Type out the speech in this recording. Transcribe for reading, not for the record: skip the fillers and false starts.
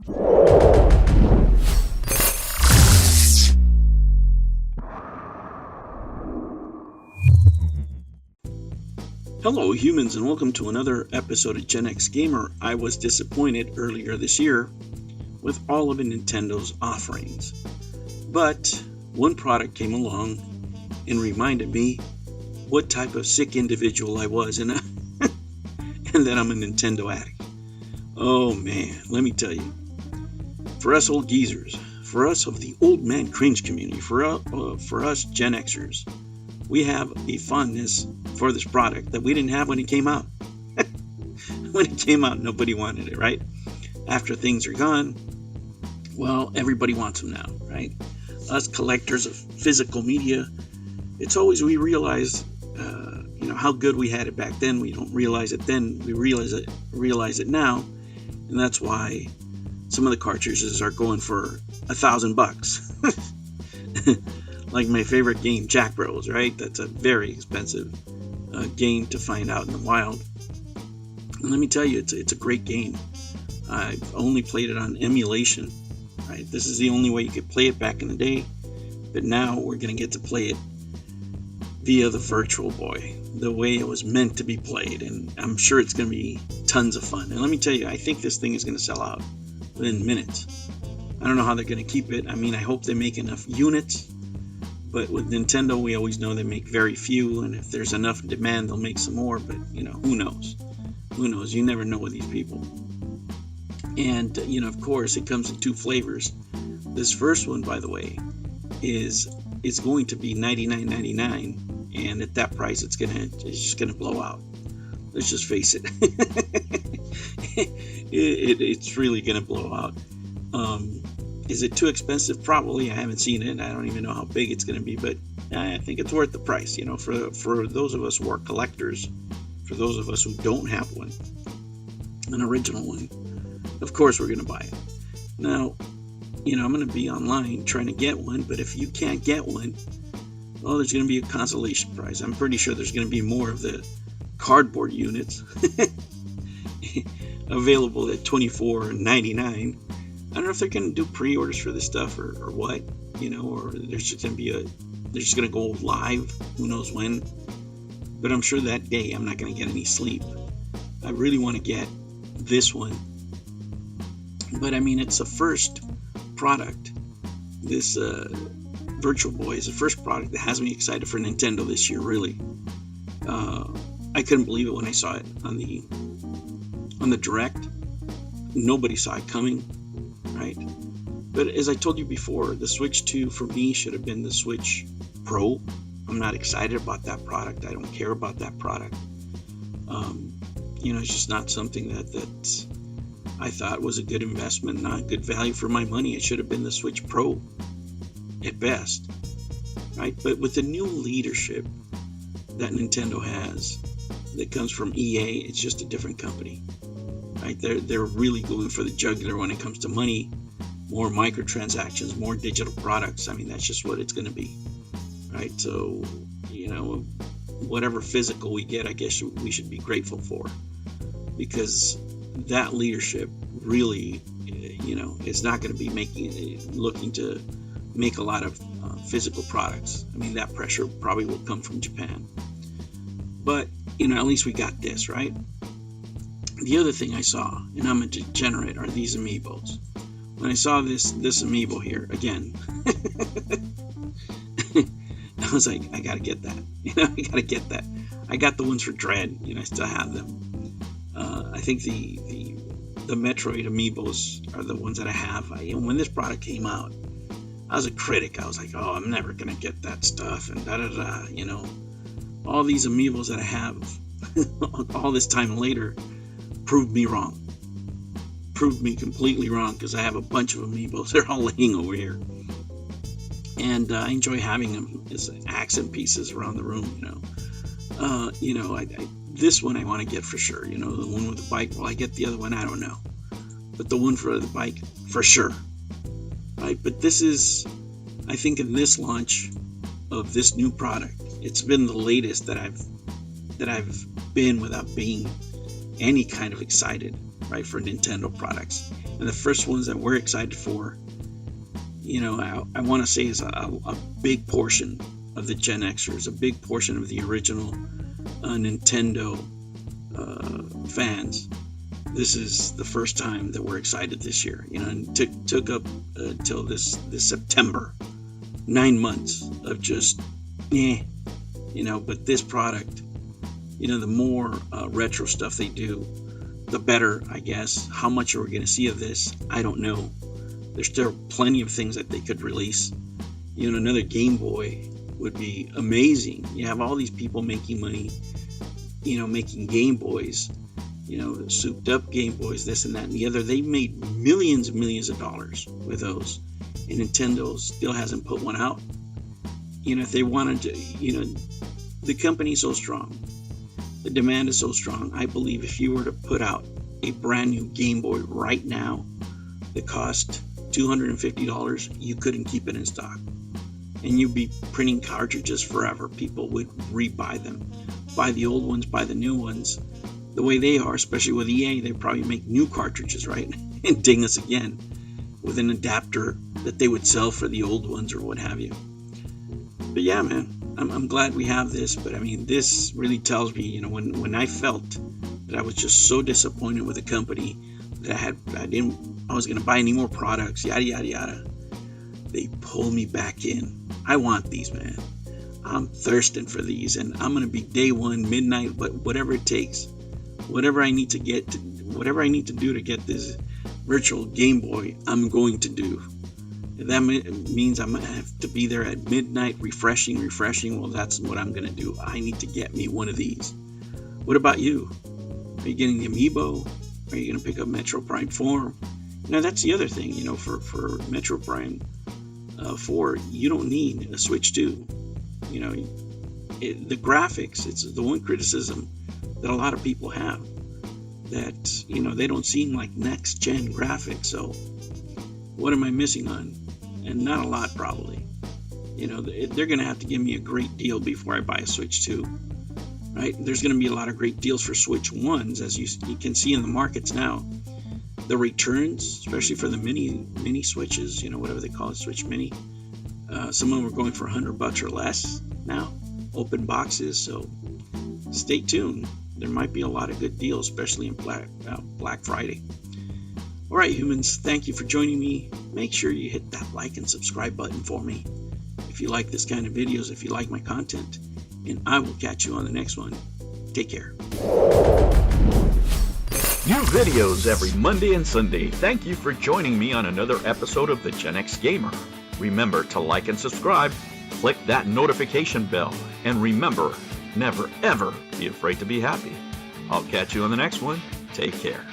Hello humans, and welcome to another episode of Gen X Gamer. I was disappointed earlier this year with all of Nintendo's offerings, but one product came along and reminded me what type of sick individual I was, and that I'm a Nintendo addict. Oh man, let me tell you, for us old geezers, for us of the old man cringe community, for us Gen Xers, we have a fondness for this product that we didn't have when it came out. When it came out, nobody wanted it, right? After things are gone, well, everybody wants them now, right? Us collectors of physical media, it's always we realize, how good we had it back then. We don't realize it then. We realize it now, and that's why some of the cartridges are going for $1,000. Like my favorite game, Jack Bros, right? That's a very expensive game to find out in the wild. And let me tell you, it's a great game. I've only played it on emulation, right? This is the only way you could play it back in the day, but now we're going to get to play it via the Virtual Boy, the way it was meant to be played, and I'm sure it's going to be tons of fun. And let me tell you, I think this thing is going to sell out within minutes. I don't know how they're going to keep it. I mean, I hope they make enough units, but with Nintendo, we always know they make very few, and if there's enough demand, they'll make some more, but, who knows? Who knows? You never know with these people. And, of course, it comes in two flavors. This first one, by the way, is going to be $99.99, and at that price, it's just gonna blow out. Let's just face it. It's really gonna blow out. Is it too expensive? Probably. I haven't seen it. I don't even know how big it's gonna be, but I think it's worth the price. For those of us who are collectors, for those of us who don't have one, an original one, of course we're gonna buy it. Now, I'm going to be online trying to get one, but if you can't get one, well, there's going to be a consolation prize. I'm pretty sure there's going to be more of the cardboard units available at $24.99. I don't know if they're going to do pre-orders for this stuff or what, or there's just going to go live, who knows when. But I'm sure that day I'm not going to get any sleep. I really want to get this one. But I mean, it's the first product. This Virtual Boy is the first product that has me excited for Nintendo this year, really. I couldn't believe it when I saw it on the Direct. Nobody saw it coming, right? But as I told you before, the Switch 2 for me should have been the Switch Pro. I'm not excited about that product. I don't care about that product. It's just not something that I thought was a good investment, not good value for my money. It should have been the Switch Pro at best, right? But with the new leadership that Nintendo has, that comes from EA, it's just a different company, right? They're really going for the jugular when it comes to money, more microtransactions, more digital products. I mean, that's just what it's going to be, right? So, whatever physical we get, I guess we should be grateful for, because that leadership really, is not going to be looking to make a lot of physical products. I mean, that pressure probably will come from Japan. But, at least we got this, right? The other thing I saw, and I'm a degenerate, are these amiibos. When I saw this amiibo here, again, I was like, I gotta get that. I gotta get that. I got the ones for Dread. I still have them. I think the Metroid amiibos are the ones that I have. When this product came out, I was a critic. I was like, oh, I'm never gonna get that stuff, and da-da-da, all these amiibos that I have all this time later proved me wrong. Proved me completely wrong, because I have a bunch of amiibos. They're all laying over here, and I enjoy having them as accent pieces around the room. This one I want to get for sure. The one with the bike. Will I get the other one? I don't know, but the one for the bike for sure. Right, but this is, I think, in this launch of this new product, it's been the latest that I've been without being any kind of excited, right, for Nintendo products. And the first ones that we're excited for, I want to say is a big portion of the Gen Xers, a big portion of the original Nintendo fans. This is the first time that we're excited this year, and took up till this September, 9 months of just, but this product, the more retro stuff they do, the better, I guess. How much are we going to see of this? I don't know. There's still plenty of things that they could release. Another Game Boy would be amazing. You have all these people making money, making Game Boys, souped up Game Boys, this and that and the other. They made millions and millions of dollars with those. And Nintendo still hasn't put one out. If they wanted to, the company's so strong. The demand is so strong. I believe if you were to put out a brand new Game Boy right now that cost $250, you couldn't keep it in stock. And you'd be printing cartridges forever. People would rebuy them. Buy the old ones, buy the new ones. The way they are, especially with EA, they probably make new cartridges, right? And ding us again with an adapter that they would sell for the old ones or what have you. But yeah, man, I'm glad we have this. But I mean, this really tells me, when I felt that I was just so disappointed with the company that I was going to buy any more products, yada yada yada. They pull me back in. I want these, man. I'm thirsting for these, and I'm going to be day one, midnight, but whatever it takes, whatever I need to do to get this virtual Game Boy, I'm going to do. If that means I'm going to have to be there at midnight refreshing, well, that's what I'm going to do. I need to get me one of these. What about you? Are you getting the Amiibo? Are you going to pick up Metro Prime 4? Now, that's the other thing, for Metro Prime 4, you don't need a Switch 2. The graphics, it's the one criticism that a lot of people have, that, they don't seem like next-gen graphics. So what am I missing on? And not a lot, probably. They're going to have to give me a great deal before I buy a Switch 2. Right? There's going to be a lot of great deals for Switch 1s, as you can see in the markets now. The returns, especially for the mini Switches, whatever they call it, Switch Mini. Some of them are going for $100 or less now, open boxes. So stay tuned. There might be a lot of good deals, especially in Black Friday. All right, humans, thank you for joining me. Make sure you hit that like and subscribe button for me if you like this kind of videos, if you like my content. And I will catch you on the next one. Take care. New videos every Monday and Sunday. Thank you for joining me on another episode of the Gen X Gamer. Remember to like and subscribe, click that notification bell, and remember, never ever be afraid to be happy. I'll catch you on the next one. Take care.